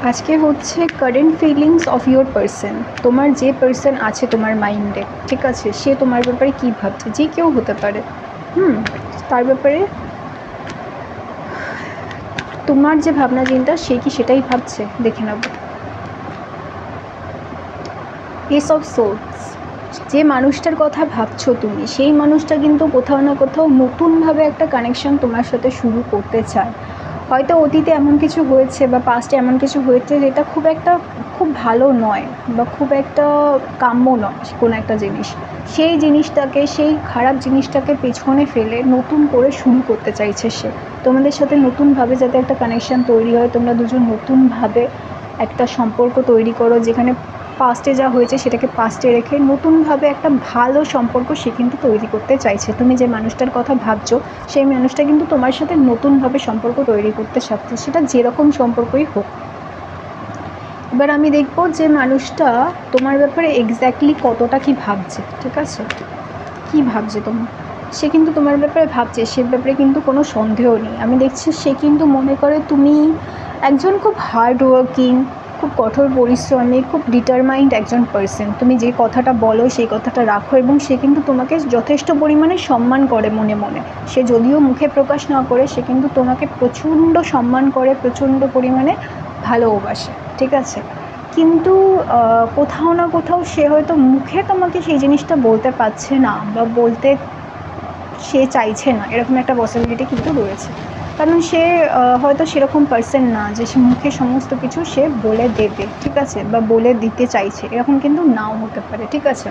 আজকে হচ্ছে current feelings of your person. তোমার যে পার্সন আছে তোমার মাইন্ডে, ঠিক আছে, সে তোমার ব্যাপারে কী ভাবছে, যে কেউ হতে পারে। তার ব্যাপারে তোমার যে ভাবনা চিন্তা, সে কি সেটাই ভাবছে, দেখে নেব। Ace of souls. যে মানুষটার কথা ভাবছো তুমি, সেই মানুষটা কিন্তু কোথাও না কোথাও নতুনভাবে একটা কানেকশন তোমার সাথে শুরু করতে চায়। হয়তো অতীতে এমন কিছু হয়েছে বা পাস্টে এমন কিছু হয়েছে যেটা খুব ভালো নয় বা খুব একটা কাম্য নয় কোনো একটা জিনিস। সেই জিনিসটাকে, সেই খারাপ জিনিসটাকে পেছনে ফেলে নতুন করে শুরু করতে চাইছে সে। তোমাদের সাথে নতুনভাবে যাতে একটা কানেকশান তৈরি হয়, তোমরা দুজন নতুনভাবে একটা সম্পর্ক তৈরি করো, যেখানে পাস্টে যা হয়েছে সেটাকে পাস্টে রেখে নতুনভাবে একটা ভালো সম্পর্ক সে কিন্তু তৈরি করতে চাইছে। তুমি যে মানুষটার কথা ভাবছো, সেই মানুষটা কিন্তু তোমার সাথে নতুনভাবে সম্পর্ক তৈরি করতে চাচ্ছে, সেটা যেরকম সম্পর্কই হোক। এবার আমি দেখবো যে মানুষটা তোমার ব্যাপারে এক্স্যাক্টলি কতটা কি ভাবছে, ঠিক আছে, কি ভাবছে তোমার। সে কিন্তু তোমার ব্যাপারে ভাবছে, সে ব্যাপারে কিন্তু কোনো সন্দেহ নেই। আমি দেখছি সে কিন্তু মনে করে তুমি একজন খুব হার্ড ওয়ার্কিং, খুব কঠোর পরিশ্রমী, খুব ডিটারমাইন্ড একজন পার্সন। তুমি যে কথাটা বলো সেই কথাটা রাখো, এবং সে কিন্তু তোমাকে যথেষ্ট পরিমাণে সম্মান করে মনে মনে। সে যদিও মুখে প্রকাশ না করে, সে কিন্তু তোমাকে প্রচণ্ড সম্মান করে, প্রচণ্ড পরিমাণে ভালোবাসে, ঠিক আছে। কিন্তু কোথাও না কোথাও সে হয়তো মুখে তোমাকে সেই জিনিসটা বলতে পারছে না বা বলতে সে চাইছে না, এরকম একটা পসিবিলিটি কিন্তু রয়েছে। কারণ সে হয়তো সেরকম পার্সন না যে সে মুখে সমস্ত কিছু সে বলে দেবে, ঠিক আছে, বা বলে দিতে চাইছে, এরকম কিন্তু নাও হতে পারে, ঠিক আছে।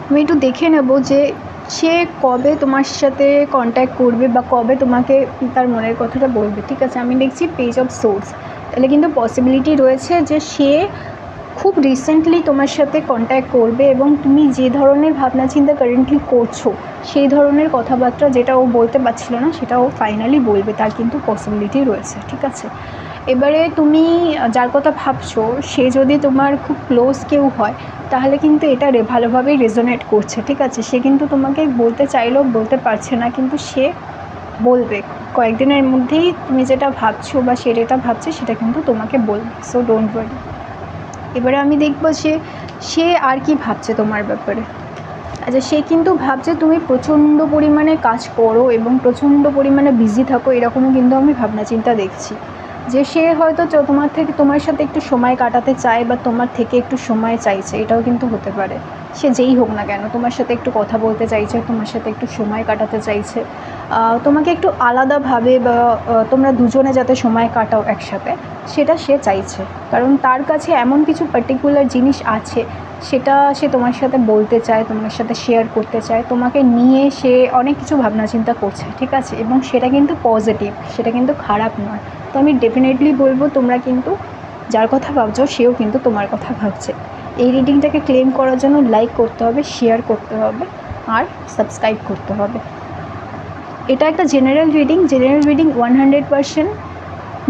আমি একটু দেখে নেব যে সে কবে তোমার সাথে কন্ট্যাক্ট করবে বা কবে তোমাকে তার মনের কথাটা বলবে, ঠিক আছে। আমি দেখছি পেজ অফ সোর্স, তাহলে কিন্তু পসিবিলিটি রয়েছে যে সে খুব রিসেন্টলি তোমার সাথে কন্ট্যাক্ট করবে, এবং তুমি যে ধরনের ভাবনা চিন্তা কারেন্টলি করছো সেই ধরনের কথাবার্তা যেটা ও বলতে পারছিল না সেটা ও ফাইনালি বলবে, তার কিন্তু পসিবিলিটি রয়েছে, ঠিক আছে। এবারে তুমি যার কথা ভাবছো সে যদি তোমার খুব ক্লোজ কেউ হয়, তাহলে কিন্তু এটা ভালোভাবেই রেজোনেট করছে, ঠিক আছে। সে কিন্তু তোমাকে বলতে চাইলেও বলতে পারছে না, কিন্তু সে বলবে কয়েকদিনের মধ্যেই। তুমি যেটা ভাবছো বা সে যেটা ভাবছে সেটা কিন্তু তোমাকে বলবে, সো ডোন্ট ওয়ারি। এবারে আমি দেখব সে আর কি ভাবছে তোমার ব্যাপারে। আচ্ছা, সে কিন্তু ভাবছে তুমি প্রচণ্ড পরিমাণে কাজ করো এবং প্রচণ্ড পরিমাণে বিজি থাকো, এরকমই কিন্তু আমি ভাবনা চিন্তা দেখছি। যে সে হয়তো তোমার সাথে একটু সময় কাটাতে চায় বা তোমার থেকে একটু সময় চাইছে, এটাও কিন্তু হতে পারে। সে যেই হোক না কেন, তোমার সাথে একটু কথা বলতে চাইছে, তোমার সাথে একটু সময় কাটাতে চাইছে, তোমাকে একটু আলাদাভাবে বা তোমরা দুজনে যাতে সময় কাটাও একসাথে, সেটা সে চাইছে। কারণ তার কাছে এমন কিছু পার্টিকুলার জিনিস আছে, সেটা সে তোমার সাথে বলতে চায়, তোমার সাথে শেয়ার করতে চায়, তোমাকে নিয়ে সে অনেক কিছু ভাবনা চিন্তা করছে, ঠিক আছে। এবং সেটা কিন্তু পজিটিভ, সেটা কিন্তু খারাপ নয়। তো আমি ডেফিনেটলি বলবো তোমরা কিন্তু যার কথা ভাবছো সেও কিন্তু তোমার কথা ভাবছে। এই রিডিংটাকে ক্লেম করার জন্য লাইক করতে হবে, শেয়ার করতে হবে, আর সাবস্ক্রাইব করতে হবে। এটা একটা জেনারেল রিডিং 100%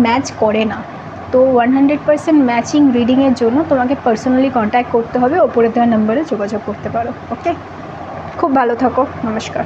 ম্যাচ করে না। তো 100% ম্যাচিং রিডিংয়ের জন্য তোমাকে পার্সোনালি কন্ট্যাক্ট করতে হবে, ওপরে দেওয়া নাম্বারে যোগাযোগ করতে পারো। ওকে, খুব ভালো থাকো, নমস্কার।